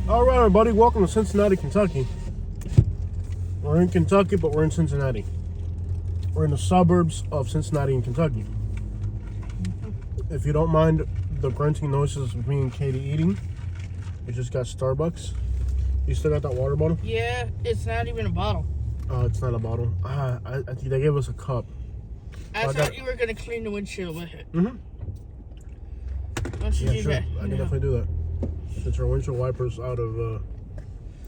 All right, everybody, welcome to Cincinnati, Kentucky. We're in Kentucky, but we're in Cincinnati. We're in the suburbs of Cincinnati in Kentucky. If you don't mind the grunting noises of me and Katie eating, we just got Starbucks. You still got that water bottle? Yeah, it's not even a bottle. It's not a bottle. I think they gave us a cup. I thought you were going to clean the windshield with it. Mm-hmm. Why don't you do sure. that? I can definitely do that. Since our windshield wiper's out of...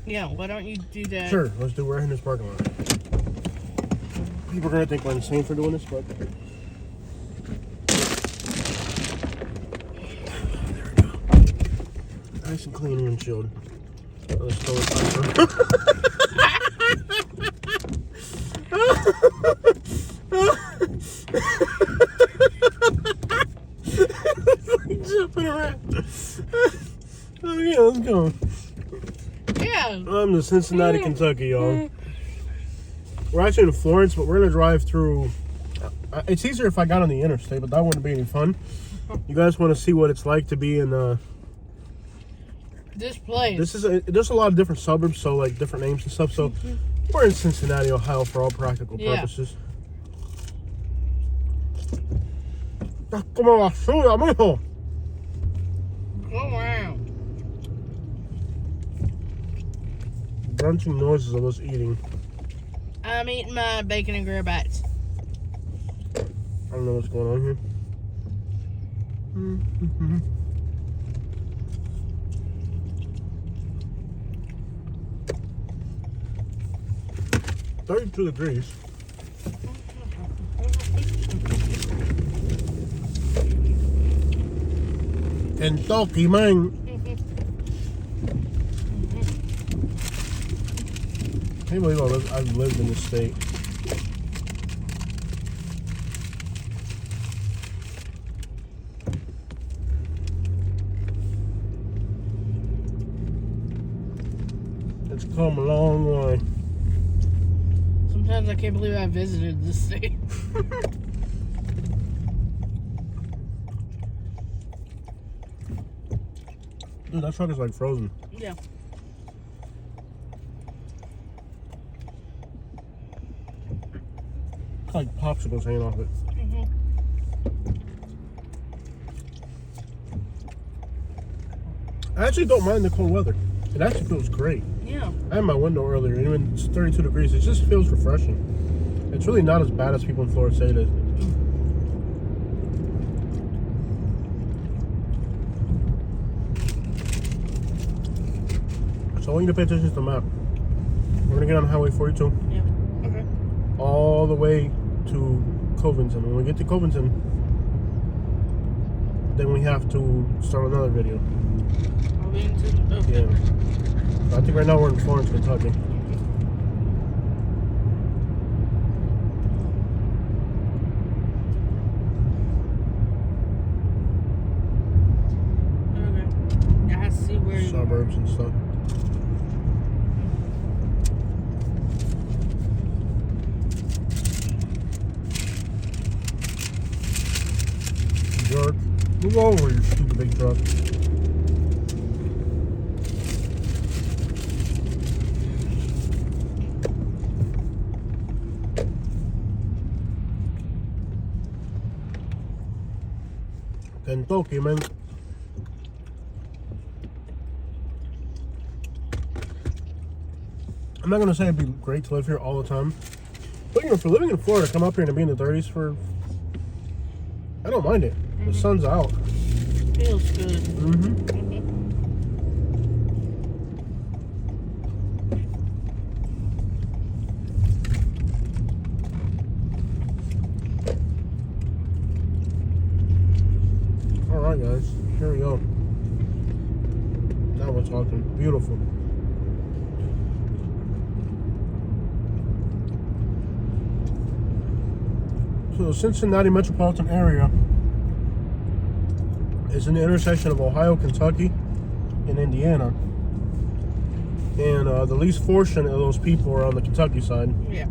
Yeah, why don't you do that? Sure, let's do it right in this parking lot. People are going to think we're insane for doing this, but... There we go. Nice and clean windshield. Let's go with jumping around. Oh yeah, let's go. Yeah. I'm in Cincinnati, Kentucky, y'all. We're actually in Florence, but we're gonna drive through. It's easier if I got on the interstate, but that wouldn't be any fun. You guys want to see what it's like to be in this place? There's a lot of different suburbs, so like different names and stuff. So we're in Cincinnati, Ohio, for all practical purposes. Come on, shoot, amigo. Go around. Grunting noises of us eating. I'm eating my bacon and grilled bites. I don't know what's going on here. Mm-hmm. 32 degrees. Kentucky, man. I can't believe I've lived in this state. It's come a long way. Sometimes I can't believe I visited this state. Dude, that truck is like frozen. Yeah. It's like popsicles hanging off it. I actually don't mind the cold weather. It actually feels great. Yeah. I had my window earlier, and when it's 32 degrees, it just feels refreshing. It's really not as bad as people in Florida say it is. So I want you to pay attention to the map. We're going to get on Highway 42. Yeah. Okay. All the way to Covington. When we get to Covington, then we have to start another video. Okay. Yeah. I think right now we're in Florence, Kentucky. Okay. I see where you Suburbs and stuff. Jerk. Move over, you stupid big truck. Kentucky, man. I'm not gonna say it'd be great to live here all the time, but you know, for living in Florida, come up here and be in the 30s I don't mind it. The sun's out. feels good. All right, guys. Here we go. Now we're talking. Beautiful. So the Cincinnati metropolitan area is in the intersection of Ohio, Kentucky, and Indiana. And the least fortunate of those people are on the Kentucky side. Yeah.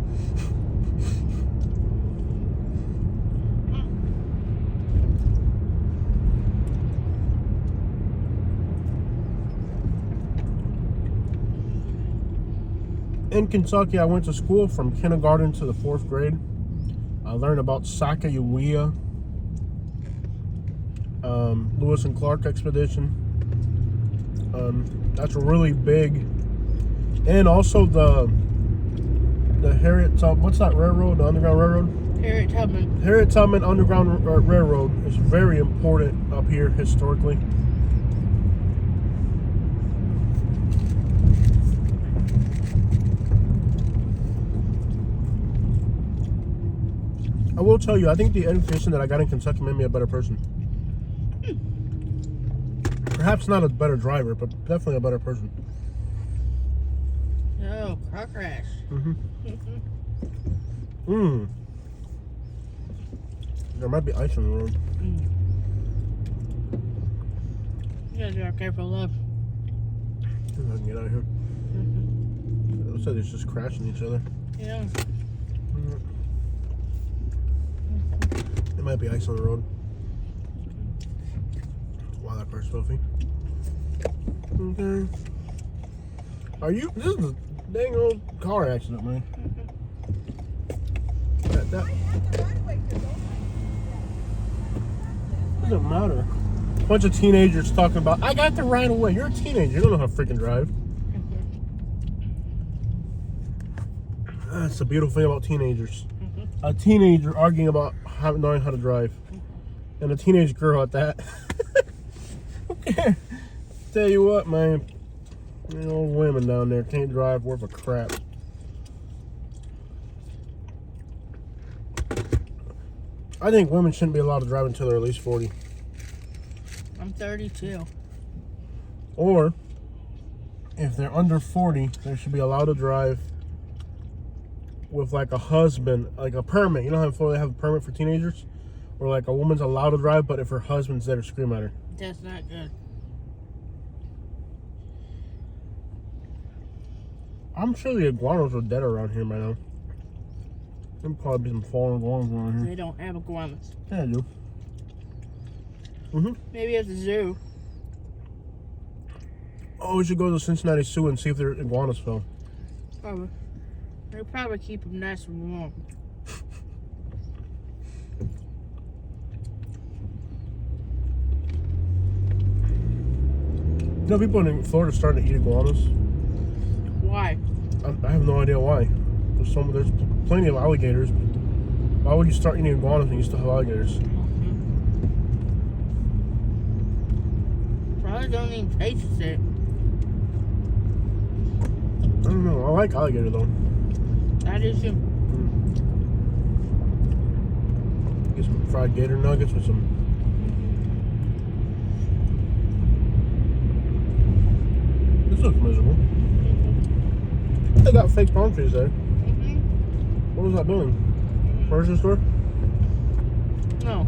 in Kentucky, I went to school from kindergarten to the 4th grade. I learned about Sacagawea, Lewis and Clark expedition. That's really big. And also the Harriet Tubman, what's that railroad? The Underground Railroad? Harriet Tubman. Harriet Tubman Underground Railroad is very important up here historically. I will tell you, I think the education that I got in Kentucky made me a better person. Perhaps not a better driver, but definitely a better person. Oh, car crash. There might be ice on the road. You gotta drive careful left. I can get out of here. It looks like it's just crashing each other. Yeah. There might be ice on the road. Wow, that car's filthy. Okay. Are you? This is a dang old car accident, man. That doesn't matter. A bunch of teenagers talking about, I got the right of way. You're a teenager. You don't know how to freaking drive. That's the beautiful thing about teenagers. A teenager arguing about knowing how to drive. And a teenage girl at that. Okay. Tell you what, man. You old women down there can't drive worth a crap. I think women shouldn't be allowed to drive until they're at least 40. I'm 32. Or, if they're under 40, they should be allowed to drive with like a husband, like a permit. You know how they have a permit for teenagers? Or like a woman's allowed to drive, but if her husband's there to scream at her. That's not good. I'm sure the iguanas are dead around here by now. There'll probably be some fallen iguanas around here. They don't have iguanas. Yeah, I do. Maybe at the zoo. Oh, we should go to the Cincinnati Zoo and see if their iguanas fell. Probably. They probably keep them nice and warm. You know, people in Florida are starting to eat iguanas. Why? I have no idea why. There's plenty of alligators. Why would you start eating iguanas when you still have alligators? Probably don't even taste it. I don't know. I like alligator though. I do too. Get some fried gator nuggets with some. This looks miserable. They got fake palm trees there. What was that building? Furniture store? No.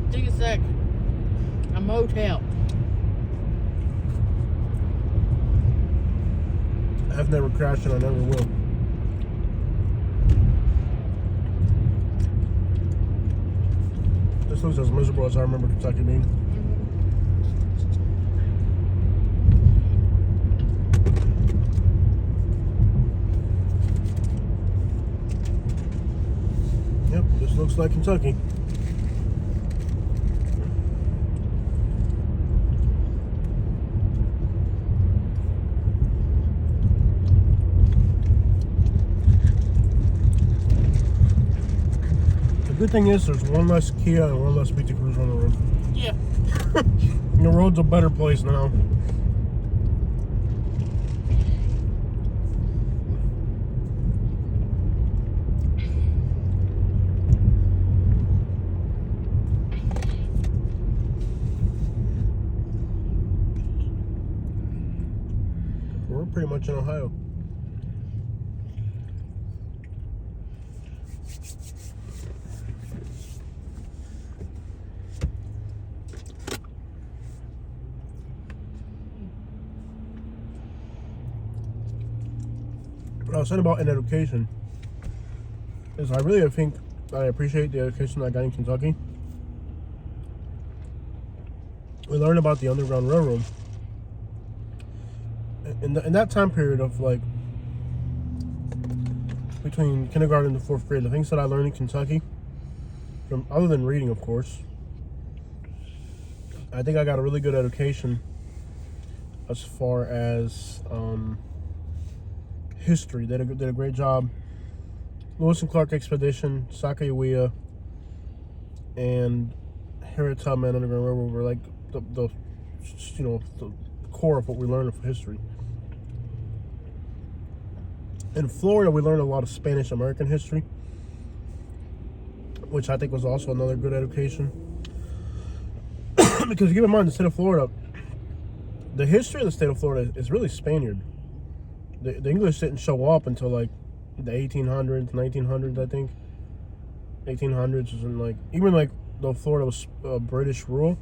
I think it's like a motel. I've never crashed and I never will. This looks as miserable as I remember Kentucky being. Yep, this looks like Kentucky. The good thing is there's one less Kia and one less PT Cruiser on the road. Yeah. And the road's a better place now. We're pretty much in Ohio. What I was saying about in education is I really think I appreciate the education I got in Kentucky. We learned about the Underground Railroad. In that time period of like between kindergarten and 4th grade, the things that I learned in Kentucky, from other than reading, of course, I think I got a really good education as far as history. They did a great job. Lewis and Clark Expedition, Sacagawea, and Harriet Tubman Underground Railroad were like the core of what we learned for history. In Florida, we learned a lot of Spanish American history, which I think was also another good education. Because keep in mind, the state of Florida, the history of the state of Florida is really Spaniard. The English didn't show up until like the 1800s, 1900s, I think. 1800s was in like, even like though Florida was British rule,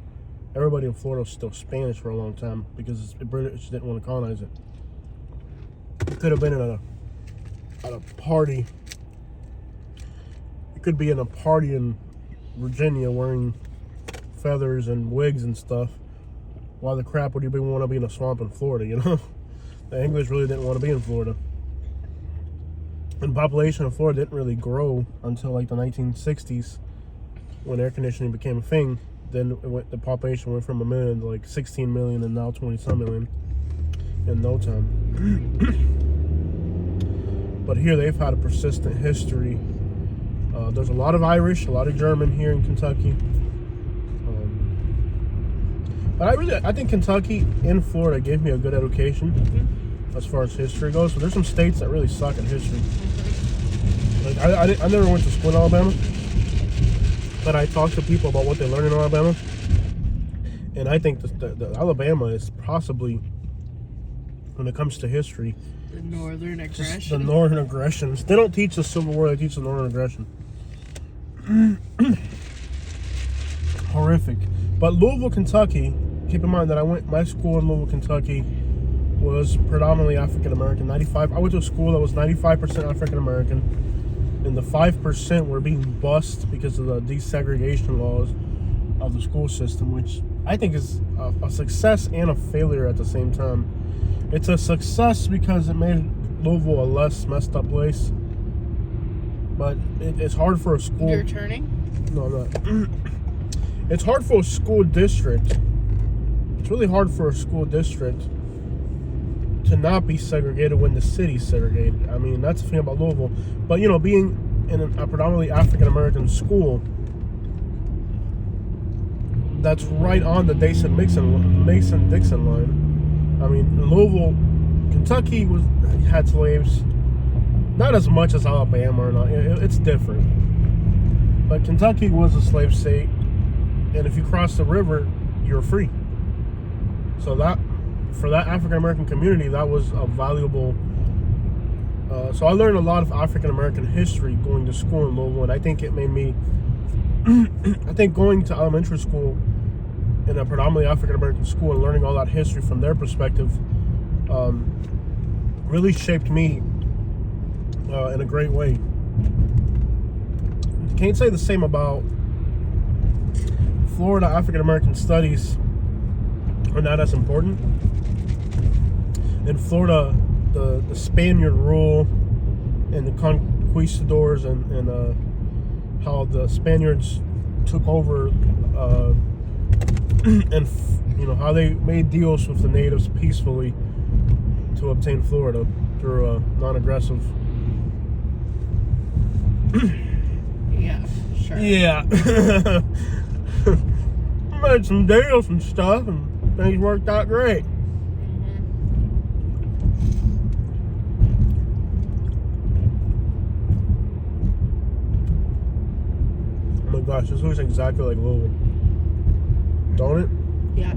everybody in Florida was still Spanish for a long time because the British didn't want to colonize it. It could have been at a party. It could be in a party in Virginia wearing feathers and wigs and stuff. Why the crap would you want to be in a swamp in Florida, you know? The English really didn't want to be in Florida. And the population of Florida didn't really grow until like the 1960s when air conditioning became a thing. Then the population went from 1 million to like 16 million and now 20-some million in no time. But here they've had a persistent history. There's a lot of Irish, a lot of German here in Kentucky. But I think Kentucky and Florida gave me a good education as far as history goes. But there's some states that really suck at history. Like I never went to school in Alabama, but I talked to people about what they learned in Alabama, and I think the Alabama is possibly, when it comes to history, the Northern aggression. Just the Northern aggressions. They don't teach the Civil War; they teach the Northern aggression. Horrific. But Louisville, Kentucky. Keep in mind that my school in Louisville, Kentucky was predominantly African American. I went to a school that was 95% African American, and the 5% were being bussed because of the desegregation laws of the school system, which I think is a success and a failure at the same time. It's a success because it made Louisville a less messed up place, but it's hard for a school. You're turning? No, I'm not. It's hard for a school district. It's really hard for a school district to not be segregated when the city's segregated. I mean, that's the thing about Louisville. But, being in a predominantly African-American school, that's right on the Mason-Dixon line. I mean, Louisville, Kentucky had slaves. Not as much as Alabama or not. It's different. But Kentucky was a slave state. And if you cross the river, you're free. So for that African American community, that was a valuable. So I learned a lot of African American history going to school in Louisville, and I think it made me. I think going to elementary school in a predominantly African American school and learning all that history from their perspective really shaped me in a great way. Can't say the same about Florida. African American studies are not as important. In Florida, the Spaniard rule and the conquistadors and how the Spaniards took over and how they made deals with the natives peacefully to obtain Florida through non-aggressive. Yeah, sure. Yeah. Made some deals and stuff, and things worked out great. Oh my gosh, this looks exactly like Louisville. Don't it? Yeah.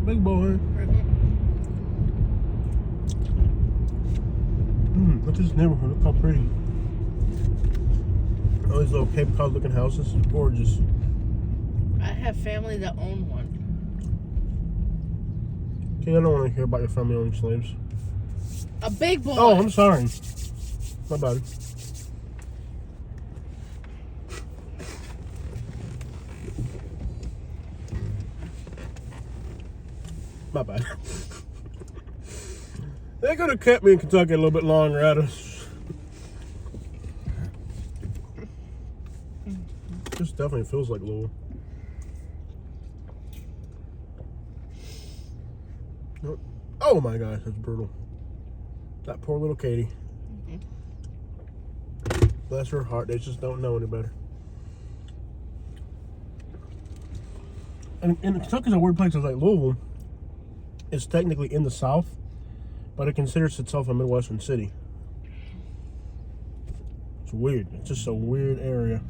Big boy. Look at this neighborhood. Look how pretty. All these little Cape Cod looking houses. Gorgeous. I have family that own one. Okay, I don't want to hear about your family owning slaves. A big boy. Oh, I'm sorry. My bad. My bad. They could have kept me in Kentucky a little bit longer. This definitely feels like Louisville. Oh my gosh, that's brutal. That poor little Katie. Bless her heart. They just don't know any better. And Kentucky's a weird place. It's like Louisville. It's technically in the South, but it considers itself a Midwestern city. It's weird. It's just a weird area.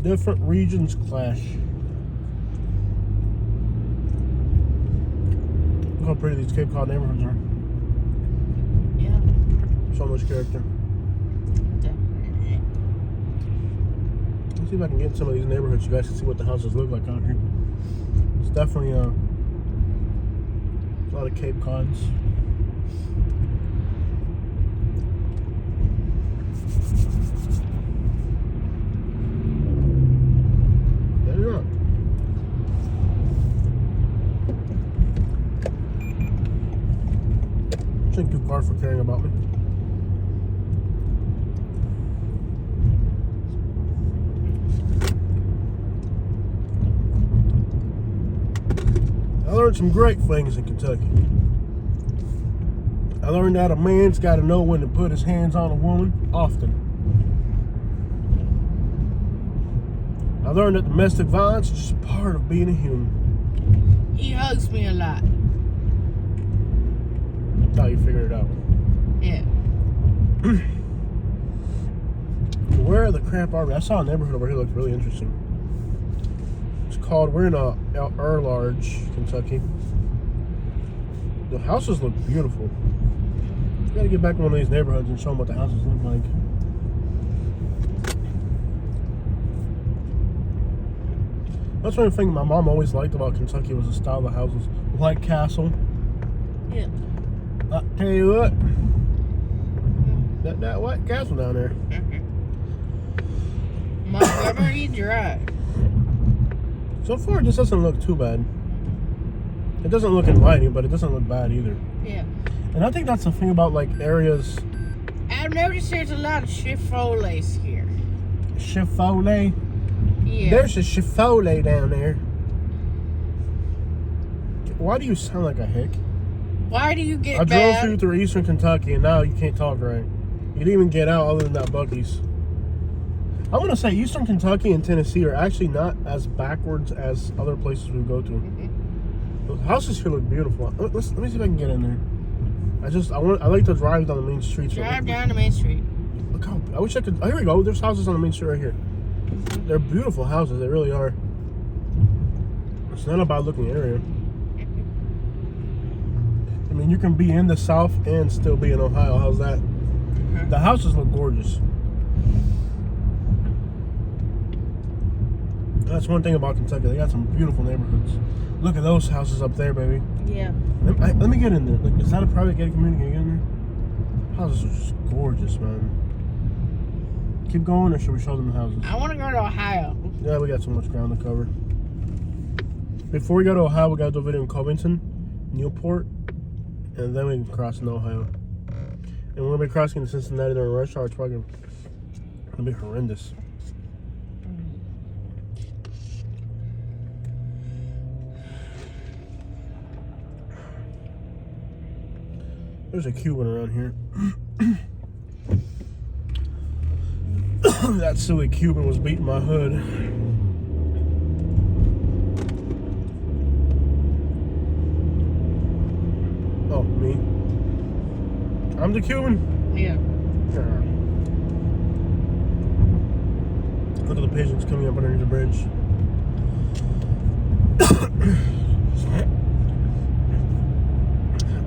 Different regions clash. Look how pretty these Cape Cod neighborhoods are. Yeah. So much character. Definitely. Let's see if I can get in some of these neighborhoods. You guys can see what the houses look like out here. It's definitely a lot of Cape Cods. There you are. Shouldn't too far for caring about me. I learned some great things in Kentucky. I learned that a man's got to know when to put his hands on a woman often. I learned that domestic violence is just part of being a human. He hugs me a lot. That's how you figured it out. Yeah. Where the crap are we? I saw a neighborhood over here that looked really interesting. It's called, we're in Large, Kentucky. The houses look beautiful. You gotta get back in one of these neighborhoods and show them what the houses look like. That's one thing my mom always liked about Kentucky was the style of houses. White Castle. Yeah. I tell you what, that White Castle down there. Montgomery Drive. So far, it just doesn't look too bad. It doesn't look inviting, but it doesn't look bad either. Yeah. And I think that's the thing about like areas. I've noticed there's a lot of Chifolets here. Chipotle. Yeah. There's a Chipotle down there. Why do you sound like a hick? Why do you get I drove bad? through Eastern Kentucky, and now you can't talk right. You didn't even get out other than that Buc-ee's. I'm gonna say Eastern Kentucky and Tennessee are actually not as backwards as other places we go to. The houses here look beautiful. Let me see if I can get in there. I like to drive down the main streets. Drive down the main street. Look how I wish I could. Oh, here we go. There's houses on the main street right here. They're beautiful houses. They really are. It's not a bad looking area. I mean, you can be in the South and still be in Ohio. How's that? The houses look gorgeous. That's one thing about Kentucky. They got some beautiful neighborhoods. Look at those houses up there, baby. Yeah. Let me get in there. Like, is that a private gated community? Can you get in there? Houses are just gorgeous, man. Keep going, or should we show them the houses? I want to go to Ohio. Yeah, we got so much ground to cover. Before we go to Ohio, we got to do a video in Covington, Newport, and then we can cross into Ohio. And we're going to be crossing into Cincinnati during rush hour. It's probably going to be horrendous. There's a Cuban around here. That silly Cuban was beating my hood. Oh, me? I'm the Cuban? Yeah. Look at the pigeons coming up underneath the bridge.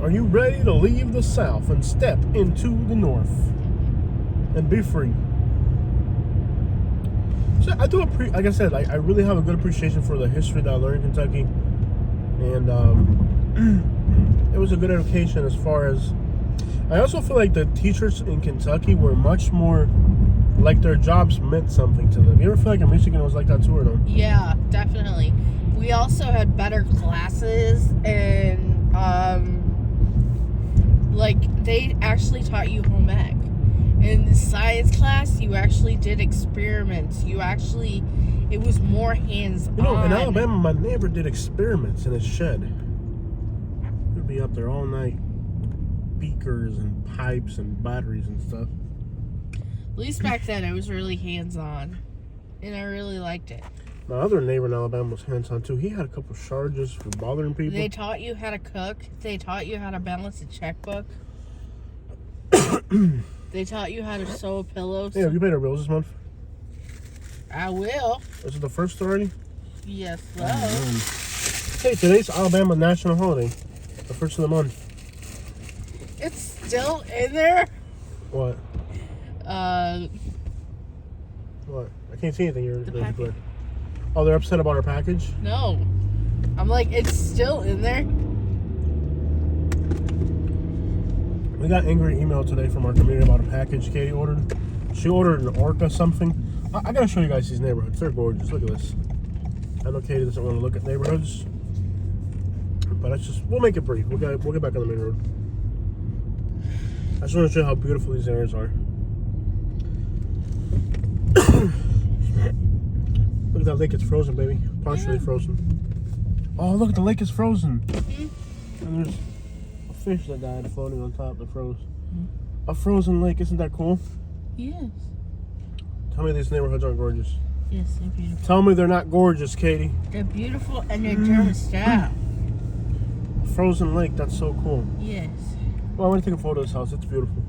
Are you ready to leave the South and step into the North and be free? So I do like I said, I really have a good appreciation for the history that I learned in Kentucky, and it was a good education as far as. I also feel like the teachers in Kentucky were much more like their jobs meant something to them. You ever feel like in Michigan it was like that too, or no? Yeah, definitely. we also had better classes, and like they actually taught you home ec. In the science class, you actually did experiments. It was more hands-on. You know, in Alabama, my neighbor did experiments in his shed. He'd be up there all night, beakers and pipes and batteries and stuff. At least back then, it was really hands-on, and I really liked it. My other neighbor in Alabama was hands-on too. He had a couple charges for bothering people. They taught you how to cook. They taught you how to balance a checkbook. They taught you how to sew pillows. Yeah, have you paid our bills this month? I will. Is it the first already? Yes, Oh, love. hey, today's Alabama national holiday. The first of the month. It's still in there. What? What? I can't see anything here. package. Oh, they're upset about our package? No. I'm like, it's still in there. We got angry email today from our community about a package Katie ordered. She ordered an Orca something. I gotta show you guys these neighborhoods. They're gorgeous. Look at this. I know Katie doesn't want to look at neighborhoods, but it's just, we'll make it brief. We'll get back on the main road. I just want to show you how beautiful these areas are. Look at that lake, it's frozen, baby. Partially frozen. Oh, look, the lake is frozen. And there's a fish that died floating on top that froze. A frozen lake, isn't that cool? Yes. Tell me these neighborhoods aren't gorgeous. Yes, they're beautiful. Tell me they're not gorgeous, Katie. They're beautiful and they're German style. A frozen lake, that's so cool. Yes. Well, I want to take a photo of this house. It's beautiful.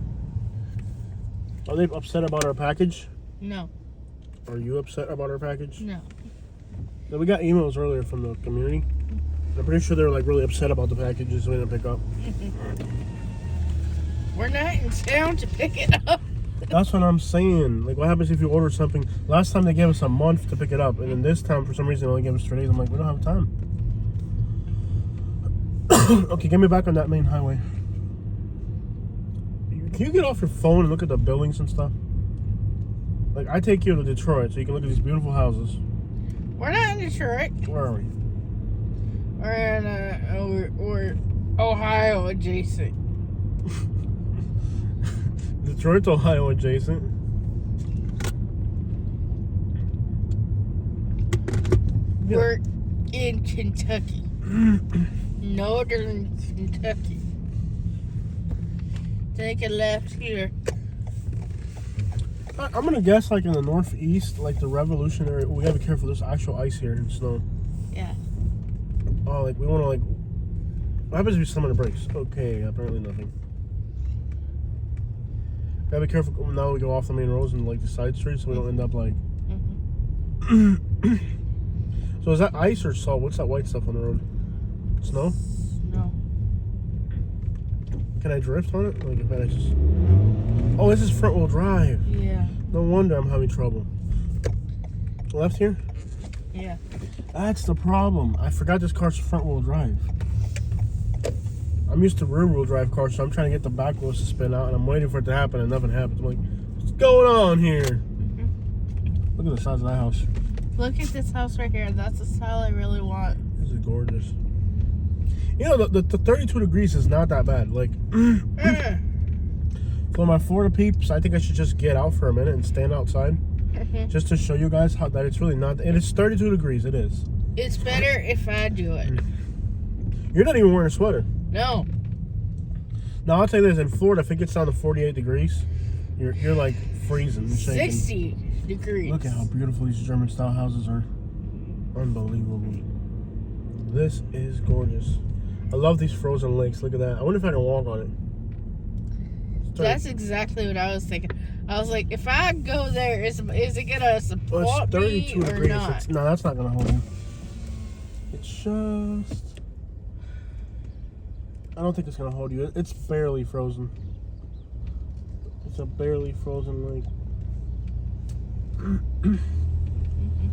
Are they upset about our package? No. Are you upset about our package? No. No, we got emails earlier from the community. I'm pretty sure they were like really upset about the packages we didn't pick up. We're not in town to pick it up. That's what I'm saying. Like, what happens if you order something? Last time they gave us a month to pick it up, and then this time for some reason they only gave us 3 days. I'm like, we don't have time. Okay, get me back on that main highway. Can you get off your phone and look at the buildings and stuff? Like, I take you to Detroit so you can look at these beautiful houses. We're not in Detroit. Where are we? We're Ohio adjacent. Detroit's Ohio adjacent. We're in Kentucky. Northern Kentucky. Take a left here. I'm gonna guess like in the northeast, like the Revolutionary. We gotta be careful. There's actual ice here and snow. Yeah. Oh, like we want to like. What happens if you slam on the brakes? Okay, apparently nothing. Gotta be careful now. We go off the main roads and like the side streets, so we don't end up like. So is that ice or salt? What's that white stuff on the road? Snow? No. Can I drift on it? Like if I just. Oh, this is front wheel drive. Yeah. No wonder I'm having trouble. Left here? Yeah. That's the problem. I forgot this car's front wheel drive. I'm used to rear wheel drive cars, so I'm trying to get the back wheels to spin out, and I'm waiting for it to happen, and nothing happens. I'm like, what's going on here? Look at the size of that house. Look at this house right here. That's the style I really want. This is gorgeous. You know, the 32 degrees is not that bad. Like, for my Florida peeps, I think I should just get out for a minute and stand outside. Just to show you guys how that it's really not. And it's 32 degrees. It is. It's better if I do it. You're not even wearing a sweater. No. Now, I'll tell you this. In Florida, if it gets down to 48 degrees, you're like freezing and shaking. 60 degrees. Look at how beautiful these German-style houses are. Unbelievable. This is gorgeous. I love these frozen lakes. Look at that. I wonder if I can walk on it. That's exactly what I was thinking. I was like, if I go there, is it gonna support it's 32 me or degrees. not? No, that's not gonna hold you. It's just. I don't think it's gonna hold you. It's barely frozen. It's a barely frozen lake.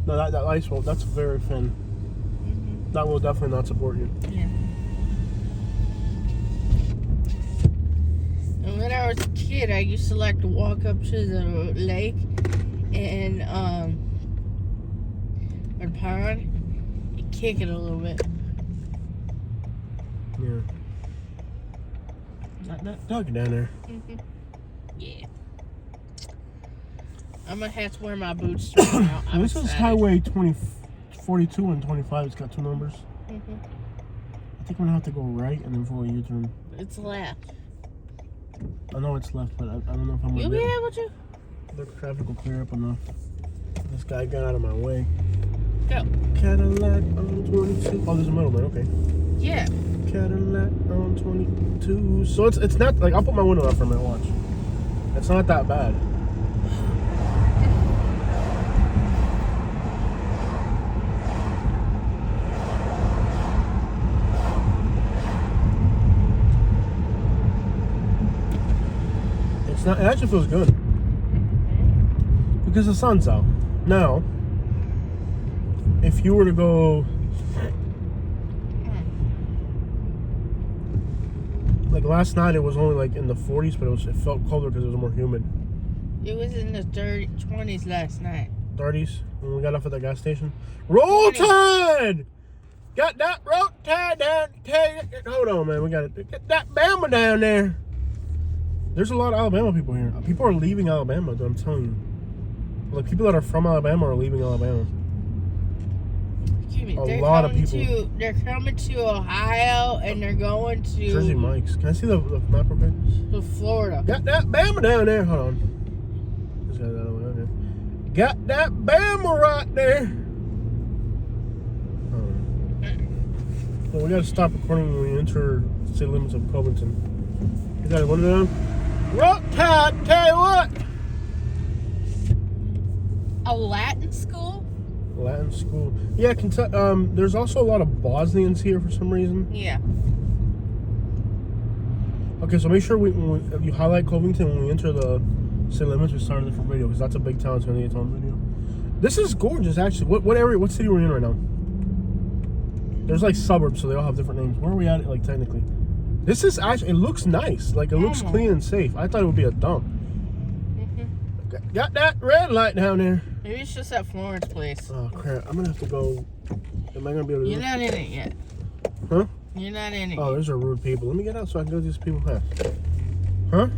No, that ice won't. That's very thin. That will definitely not support you. Yeah. And when I was a kid, I used to like to walk up to the lake and or pond, You kick it a little bit. Yeah. Dog down there. Yeah. I'm gonna have to wear my boots tomorrow. This is Highway 42 and 25. It's got two numbers. I think I'm gonna have to go right and then for a U-turn. It's left. I know it's left, but I don't know if I'm gonna You'll be able to. The traffic will clear up enough. This guy got out of my way. Go. Cadillac on 22. Oh, there's a middleman. Okay. Yeah. Cadillac on 22. So it's not like I'll put my window up for a minute. Watch. It's not that bad. It's not. It actually feels good because the sun's out. Now, if you were to go. Like last night, it was only like in the 40s, but it felt colder because it was more humid. It was in the 20s last night. 30s when we got off at the gas station. Roll Tide! Got that Roll Tide down. Hold on, man. We got to get that Bama down there. There's a lot of Alabama people here. People are leaving Alabama, I'm telling you. Like people that are from Alabama are leaving Alabama. They're lot of people. They're coming to Ohio and they're going to Jersey Mike's. Can I see the map real quick? To Florida. Got that Bama down there. Hold on. Just got that one. Okay. Got that Bama right there. So we got to stop recording when we enter city limits of Covington. You got it one down. Roll Tide, tell you what. A Latin school? Latin school. Yeah, Kentucky. There's also a lot of Bosnians here for some reason. Yeah. Okay, so make sure you highlight Covington when we enter the city limits. We start a different video because that's a big town. It's gonna be a ton video. This is gorgeous, actually. What area? What city are we in right now? There's like suburbs, so they all have different names. Where are we at? Like technically, this is actually. It looks nice. Like it looks clean and safe. I thought it would be a dump. Got that red light down there. Maybe it's just that Florence place. Oh crap! I'm gonna have to go. Am I gonna be able to? You're not in it yet. Huh? You're not in it. Oh, those are rude people. Let me get out so I can go to these people past. Huh?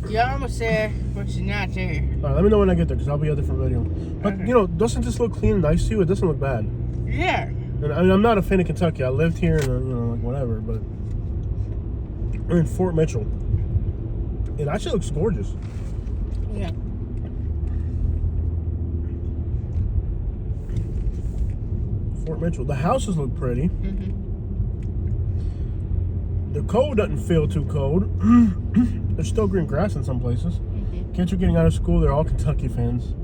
You're almost there, but you're not there. Alright, let me know when I get there because I'll be a different video. But Okay. you know, doesn't this look clean and nice to you? It doesn't look bad. Yeah. And I mean, I'm not a fan of Kentucky. I lived here and you know, like whatever. But we're in Fort Mitchell. It actually looks gorgeous. Yeah. Fort Mitchell. The houses look pretty. Mm-hmm. The cold doesn't feel too cold. There's still green grass in some places. Mm-hmm. Kids are getting out of school. They're all Kentucky fans.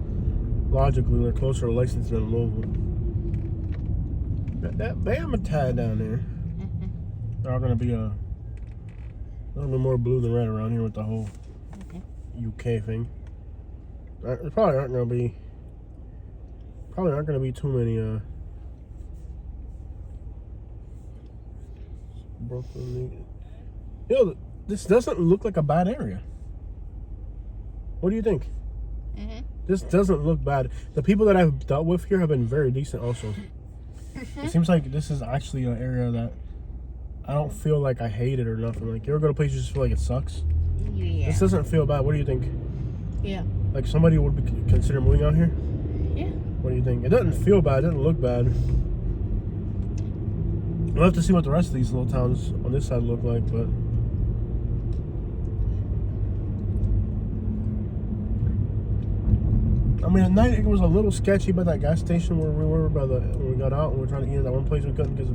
Logically, they're closer to Lexington than Louisville. Got that Bama tie down there. Mm-hmm. They're all gonna be more blue than red around here with the whole UK thing. There probably aren't gonna be too many Brooklyn. Yo, this doesn't look like a bad area. What do you think? Mm-hmm. This doesn't look bad. The people that I've dealt with here have been very decent also. It seems like this is actually an area that I don't feel like I hate it or nothing. Like, you ever go to a place you just feel like it sucks? Yeah. This doesn't feel bad. What do you think? Yeah. Like, somebody would consider moving out here? Yeah. What do you think? It doesn't feel bad. It doesn't look bad. We'll have to see what the rest of these little towns on this side look like, but... I mean, at night it was a little sketchy by that gas station where we were when we got out and we were trying to eat at that one place we couldn't because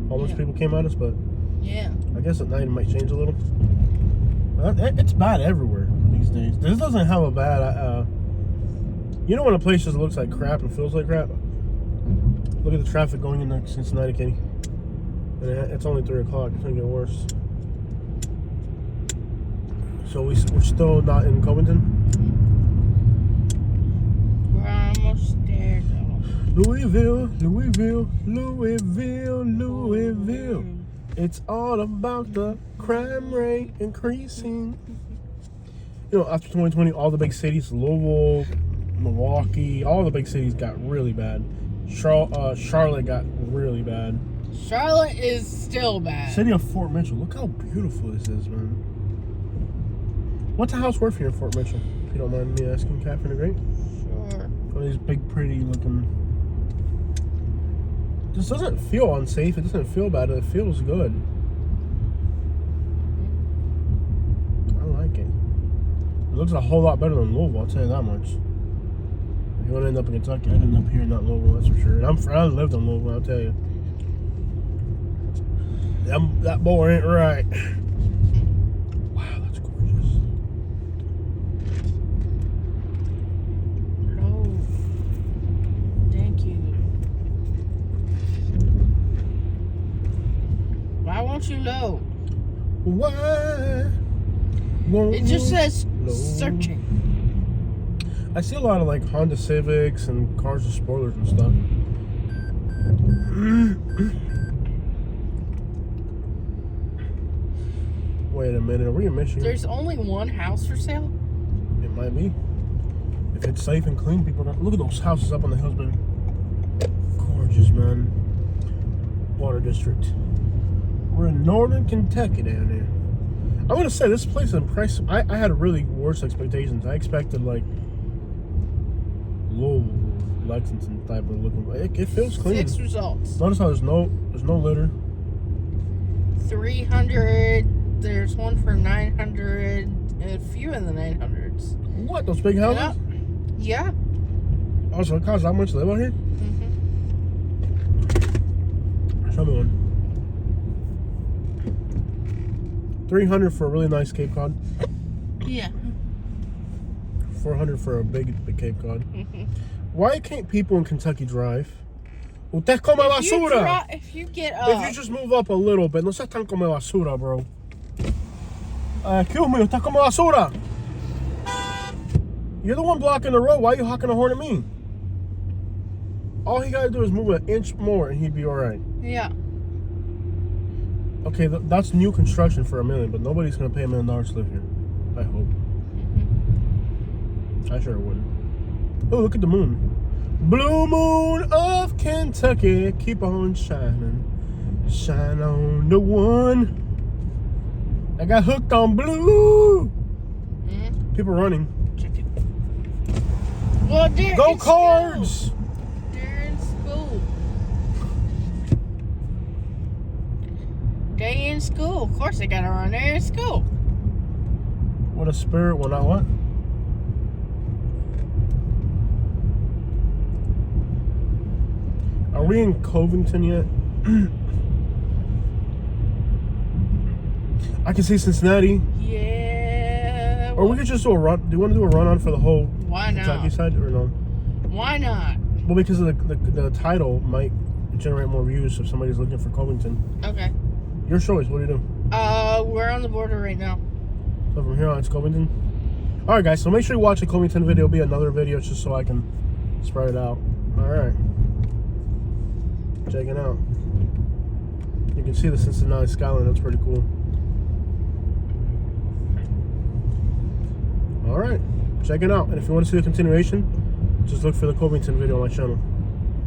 homeless people came at us, but Yeah. I guess at night it might change a little. It's bad everywhere these days. This doesn't have a bad... you know when a place just looks like crap and feels like crap? Look at the traffic going into Cincinnati, Kenny. And it's only 3 o'clock. It's going to get worse. So we're still not in Covington? We're almost there, though. Louisville. It's all about the crime rate increasing. You know, after 2020, all the big cities, Louisville, Milwaukee, all the big cities got really bad. Charlotte got really bad. Charlotte is still bad. City of Fort Mitchell. Look how beautiful this is, man. What's a house worth here in Fort Mitchell? If you don't mind me asking, Catherine the Great. Sure. All these big, pretty looking. This doesn't feel unsafe. It doesn't feel bad. It feels good. I like it. It looks a whole lot better than Louisville. I'll tell you that much. You want to end up in Kentucky, I'd end up here, not Louisville. That's for sure. And I lived in Louisville. I'll tell you. That boy ain't right. Wow, that's gorgeous. Oh, thank you. Why won't you load? Why won't It just says load? searching. I see a lot of like Honda Civics and cars with spoilers and stuff. Wait a minute, are we in Michigan? There's only one house for sale? It might be. If it's safe and clean, people don't. Look at those houses up on the hills, man. Gorgeous, man. Water District. We're in northern Kentucky down there. I'm gonna say this place impressed. I had really worse expectations. I expected like low Lexington type of looking. It feels clean. 6 results. Notice how there's no litter. 300. There's one for 900. A few in the 900s. What, those big houses? Yeah. Oh, so it costs how much to live out here? Mm-hmm. Show me one. 300 for a really nice Cape Cod. Yeah. 400 for a big Cape Cod. Mm-hmm. Why can't people in Kentucky drive? Usted come basura. If you get up. If you just move up a little bit, no seas tan come basura, bro. Excuse me, usted come basura. You're the one blocking the road. Why are you honking a horn at me? All he gotta do is move an inch more and he'd be alright. Yeah. Okay, that's new construction for $1 million, but nobody's gonna pay $1 million to live here. I hope. Mm-hmm. I sure wouldn't. Oh, look at the moon. Blue moon of Kentucky, keep on shining. Shine on the one. I got hooked on blue. Mm-hmm. People running. Well, Go Cards! They're in school. They in school. Of course they gotta run. They're in school. What a spirit, well, not what? Are we in Covington yet? I can see Cincinnati. Yeah. Or we could just do a run. Do you want to do a run on for the whole Why not? Kentucky side or no? Why not? Well, because of the title might generate more views if somebody's looking for Covington. Okay. Your choice. What do you do? We're on the border right now. So from here on, it's Covington. All right, guys. So make sure you watch the Covington video. It'll be another video just so I can spread it out. All right. Check it out. You can see the Cincinnati skyline. That's pretty cool. All right. Check it out. And if you want to see the continuation, just look for the Covington video on my channel.